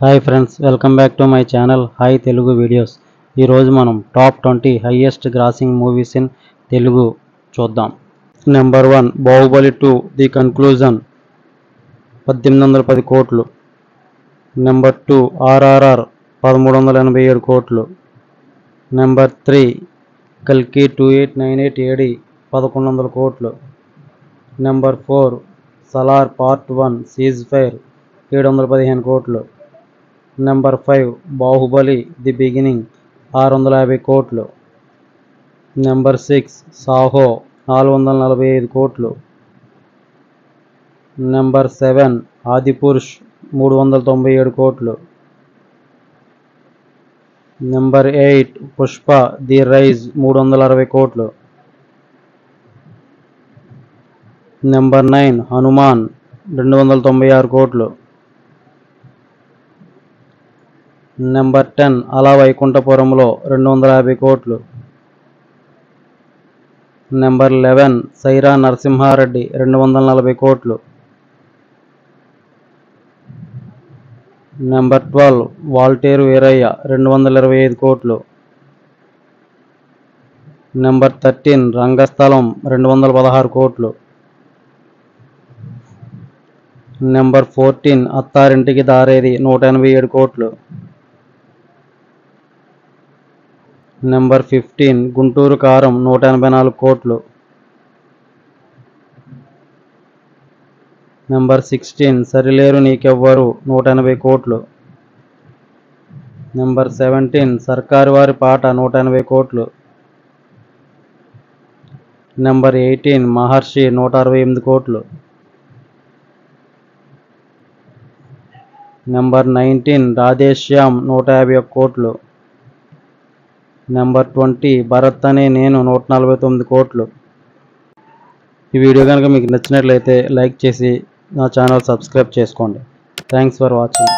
Hi friends, welcome back to my channel hi Telugu videos. ఈరోజు మనం top 20 highest grossing movies in Telugu చూద్దాం. Number 1 Baahubali 2 the conclusion 1810 కోట్లు. Number 2 RRR 1387 కోట్లు. Number 3 కల్కి 2898 AD 1100 కోట్లు. Number 4 Salaar part 1 cease fire 715 కోట్లు. నెంబర్ 5 బాహుబలి ది బిగినింగ్ 650 కోట్లు. నెంబర్ 6 సాహో 445 కోట్లు. నెంబర్ 7 ఆదిపురుష్ 397 కోట్లు. నెంబర్ 8 పుష్ప ది రైజ్ 360 కోట్లు. నెంబర్ 9 హనుమాన్ 296 కోట్లు. నెంబర్ 10 అలా వైకుంఠపురంలో 250 కోట్లు. నెంబర్ 11 సైరా నరసింహారెడ్డి 240 కోట్లు. నెంబర్ 12 వాల్టేరు వీరయ్య 225 కోట్లు. నెంబర్ 13 రంగస్థలం 216 కోట్లు. నెంబర్ 14 అత్తారింటికి దారేది 187 కోట్లు. నెంబర్ 15 గుంటూరు కారం 184 కోట్లు. నెంబర్ 16 సరిలేరు నీకెవ్వరు 180 కోట్లు. నెంబర్ 17 సర్కారు వారి పాట 180 కోట్లు. నెంబర్ 18 మహర్షి 168 కోట్లు. నెంబర్ 19 రాధేశ్యామ్ 151 కోట్లు. నెంబర్ 20 భరత్ అనే నేను 149 కోట్లు. ఈ వీడియో కనుక మీకు నచ్చినట్లయితే లైక్ చేసి నా ఛానల్ సబ్స్క్రైబ్ చేసుకోండి. Thanks for watching.